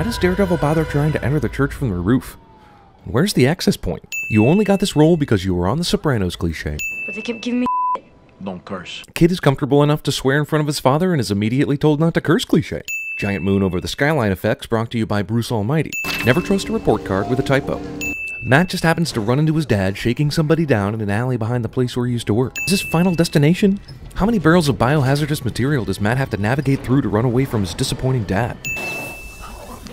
why does Daredevil bother trying to enter the church from the roof? Where's the access point? You only got this role because you were on The Sopranos cliché. But they kept giving me Don't curse. Kid is comfortable enough to swear in front of his father and is immediately told not to curse cliché. Giant moon over the skyline effects brought to you by Bruce Almighty. Never trust a report card with a typo. Matt just happens to run into his dad shaking somebody down in an alley behind the place where he used to work. Is this Final Destination? How many barrels of biohazardous material does Matt have to navigate through to run away from his disappointing dad?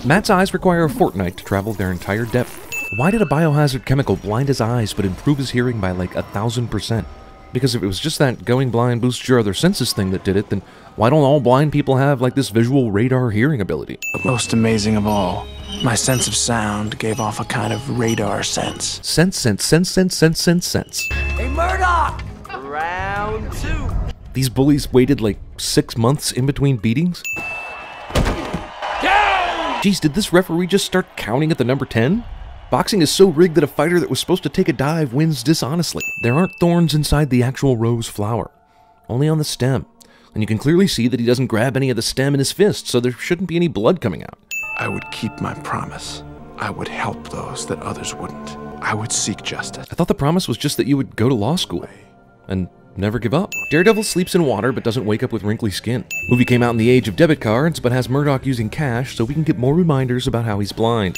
Matt's eyes require a fortnight to travel their entire depth. Why did a biohazard chemical blind his eyes but improve his hearing by like 1,000%? Because if it was just that going blind boosts your other senses thing that did it, then why don't all blind people have like this visual radar hearing ability? But most amazing of all, my sense of sound gave off a kind of radar sense. Sense. Hey, Murdoch! Round 2. These bullies waited like 6 months in between beatings? Geez, did this referee just start counting at the number 10? Boxing is so rigged that a fighter that was supposed to take a dive wins dishonestly. There aren't thorns inside the actual rose flower, only on the stem. And you can clearly see that he doesn't grab any of the stem in his fist, so there shouldn't be any blood coming out. I would keep my promise. I would help those that others wouldn't. I would seek justice. I thought the promise was just that you would go to law school and never give up. Daredevil sleeps in water but doesn't wake up with wrinkly skin. Movie came out in the age of debit cards but has Murdoch using cash so we can get more reminders about how he's blind.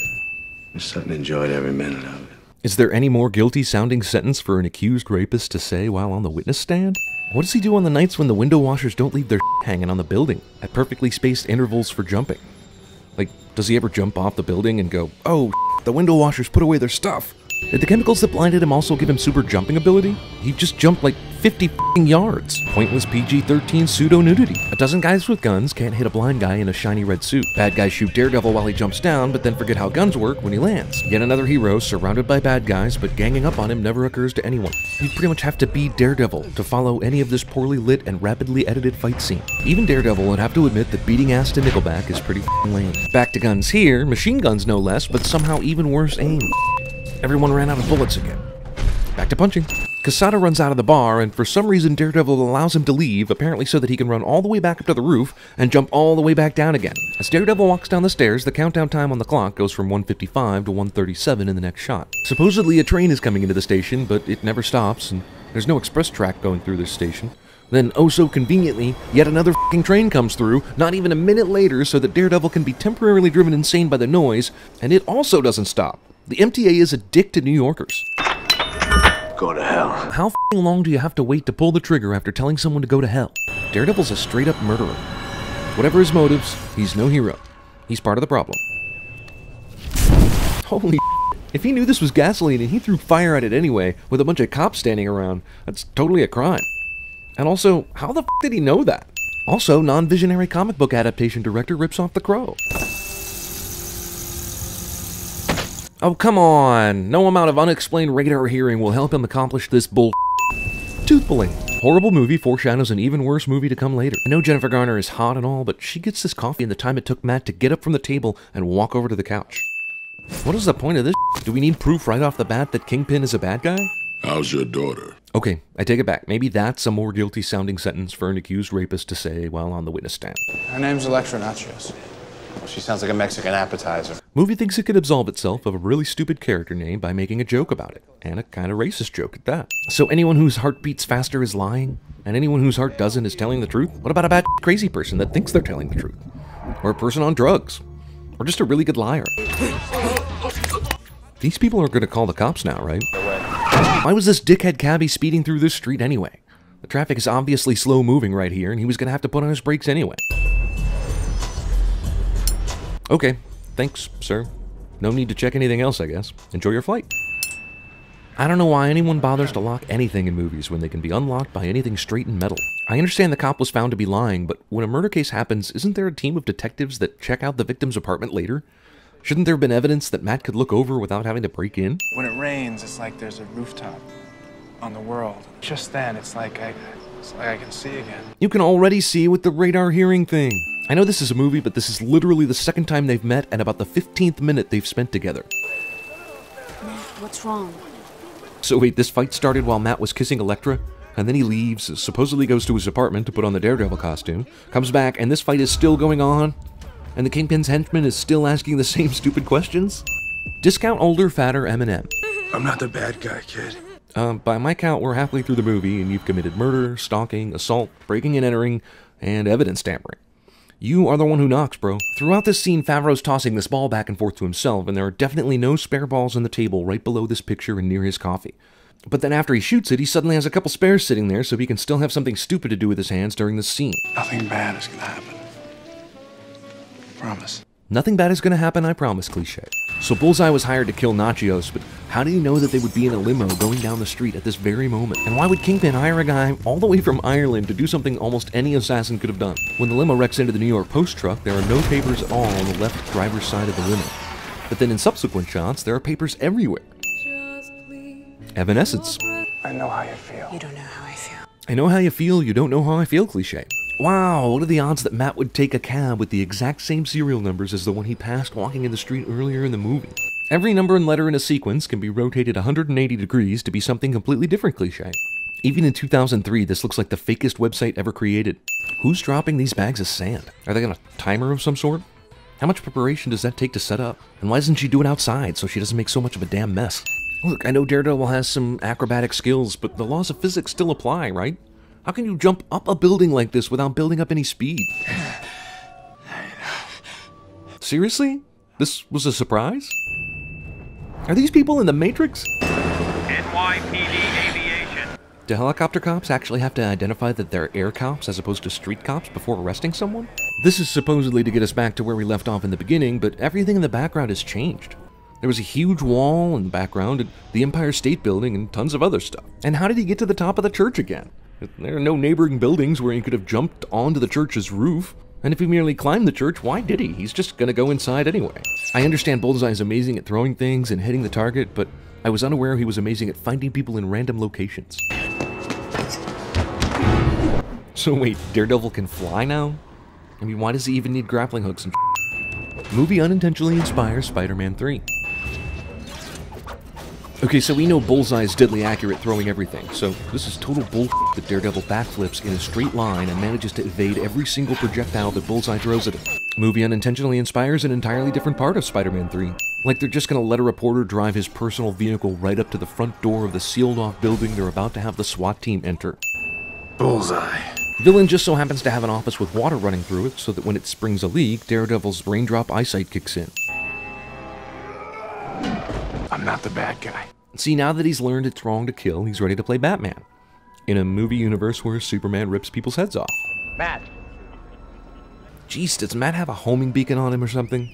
I certainly enjoyed every minute of it. Is there any more guilty sounding sentence for an accused rapist to say while on the witness stand? What does he do on the nights when the window washers don't leave their hanging on the building at perfectly spaced intervals for jumping? Like, does he ever jump off the building and go, oh, the window washers put away their stuff? Did the chemicals that blinded him also give him super jumping ability? He just jumped like 50 yards. Pointless PG-13 pseudo-nudity. A dozen guys with guns can't hit a blind guy in a shiny red suit. Bad guys shoot Daredevil while he jumps down, but then forget how guns work when he lands. Yet another hero surrounded by bad guys, but ganging up on him never occurs to anyone. You pretty much have to be Daredevil to follow any of this poorly lit and rapidly edited fight scene. Even Daredevil would have to admit that beating ass to Nickelback is pretty lame. Back to guns here, machine guns no less, but somehow even worse aim. Everyone ran out of bullets again. Back to punching. Quesada runs out of the bar, and for some reason Daredevil allows him to leave, apparently so that he can run all the way back up to the roof and jump all the way back down again. As Daredevil walks down the stairs, the countdown time on the clock goes from 1:55 to 1:37 in the next shot. Supposedly a train is coming into the station, but it never stops, and there's no express track going through this station. Then, oh so conveniently, yet another f***ing train comes through, not even a minute later, so that Daredevil can be temporarily driven insane by the noise, and it also doesn't stop. The MTA is a dick to New Yorkers. Go to hell. How f***ing long do you have to wait to pull the trigger after telling someone to go to hell? Daredevil's a straight-up murderer. Whatever his motives, he's no hero. He's part of the problem. Holy if he knew this was gasoline and he threw fire at it anyway, with a bunch of cops standing around, that's totally a crime. And also, how the f*** did he know that? Also, non-visionary comic book adaptation director rips off The Crow. Oh, come on! No amount of unexplained radar hearing will help him accomplish this bull. Tooth pulling. Horrible movie foreshadows an even worse movie to come later. I know Jennifer Garner is hot and all, but she gets this coffee in the time it took Matt to get up from the table and walk over to the couch. What is the point of this? Do we need proof right off the bat that Kingpin is a bad guy? How's your daughter? Okay, I take it back. Maybe that's a more guilty sounding sentence for an accused rapist to say while on the witness stand. Her name's Electra Nachos. Well, she sounds like a Mexican appetizer. Movie thinks it could absolve itself of a really stupid character name by making a joke about it, and a kind of racist joke at that. So anyone whose heart beats faster is lying, and anyone whose heart doesn't is telling the truth? What about a bad crazy person that thinks they're telling the truth? Or a person on drugs? Or just a really good liar? These people are gonna call the cops now, right? Why was this dickhead cabbie speeding through this street anyway? The traffic is obviously slow moving right here, and he was gonna have to put on his brakes anyway. Okay, thanks, sir. No need to check anything else, I guess. Enjoy your flight. I don't know why anyone bothers to lock anything in movies when they can be unlocked by anything straight and metal. I understand the cop was found to be lying, but when a murder case happens, isn't there a team of detectives that check out the victim's apartment later? Shouldn't there have been evidence that Matt could look over without having to break in? When it rains, it's like there's a rooftop on the world. Just then, it's like I can see again. You can already see with the radar hearing thing. I know this is a movie, but this is literally the second time they've met and about the 15th minute they've spent together. Matt, what's wrong? So wait, this fight started while Matt was kissing Electra? And then he leaves, supposedly goes to his apartment to put on the Daredevil costume, comes back, and this fight is still going on? And the Kingpin's henchman is still asking the same stupid questions? Discount older, fatter Eminem. I'm not the bad guy, kid. By my count, we're halfway through the movie, and you've committed murder, stalking, assault, breaking and entering, and evidence tampering. You are the one who knocks, bro. Throughout this scene, Favreau's tossing this ball back and forth to himself, and there are definitely no spare balls on the table right below this picture and near his coffee. But then after he shoots it, he suddenly has a couple spares sitting there so he can still have something stupid to do with his hands during the scene. Nothing bad is gonna happen. Promise. Nothing bad is gonna happen, I promise, cliché. So Bullseye was hired to kill Nachios, but how did he know that they would be in a limo going down the street at this very moment? And why would Kingpin hire a guy all the way from Ireland to do something almost any assassin could have done? When the limo wrecks into the New York Post truck, there are no papers at all on the left driver's side of the limo. But then in subsequent shots, there are papers everywhere. Evanescence. I know how you feel. You don't know how I feel. I know how you feel, you don't know how I feel, cliché. Wow, what are the odds that Matt would take a cab with the exact same serial numbers as the one he passed walking in the street earlier in the movie? Every number and letter in a sequence can be rotated 180 degrees to be something completely different, cliché. Even in 2003, this looks like the fakest website ever created. Who's dropping these bags of sand? Are they on a timer of some sort? How much preparation does that take to set up? And why doesn't she do it outside so she doesn't make so much of a damn mess? Look, I know Daredevil has some acrobatic skills, but the laws of physics still apply, right? How can you jump up a building like this without building up any speed? Seriously? This was a surprise? Are these people in the Matrix? NYPD Aviation. Do helicopter cops actually have to identify that they're air cops as opposed to street cops before arresting someone? This is supposedly to get us back to where we left off in the beginning, but everything in the background has changed. There was a huge wall in the background, and the Empire State Building, and tons of other stuff. And how did he get to the top of the church again? There are no neighboring buildings where he could have jumped onto the church's roof. And if he merely climbed the church, why did he? He's just gonna go inside anyway. I understand Bullseye is amazing at throwing things and hitting the target, but I was unaware he was amazing at finding people in random locations. So wait, Daredevil can fly now? I mean, why does he even need grappling hooks and Movie unintentionally inspires Spider-Man 3. Okay, so we know Bullseye is deadly accurate throwing everything, so this is total bullshit that Daredevil backflips in a straight line and manages to evade every single projectile that Bullseye throws at him. Movie unintentionally inspires an entirely different part of Spider-Man 3. Like they're just gonna let a reporter drive his personal vehicle right up to the front door of the sealed-off building they're about to have the SWAT team enter. Bullseye. Villain just so happens to have an office with water running through it, so that when it springs a leak, Daredevil's raindrop eyesight kicks in. I'm not the bad guy. See, now that he's learned it's wrong to kill, he's ready to play Batman. In a movie universe where Superman rips people's heads off. Matt. Jeez, does Matt have a homing beacon on him or something?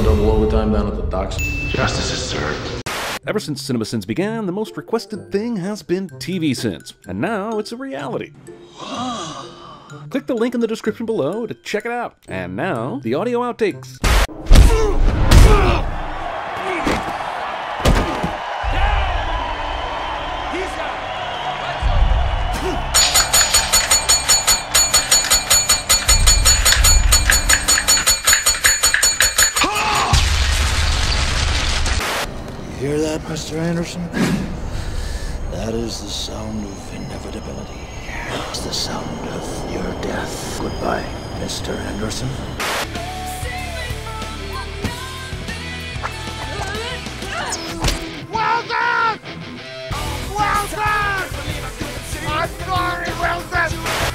Double overtime down at the docks. Justice is served. Ever since CinemaSins began, the most requested thing has been TV Sins, and now it's a reality. Click the link in the description below to check it out. And now, the audio outtakes. You hear that, Mr. Anderson? That is the sound of inevitability. It's the sound of your death. Goodbye, Mr. Anderson.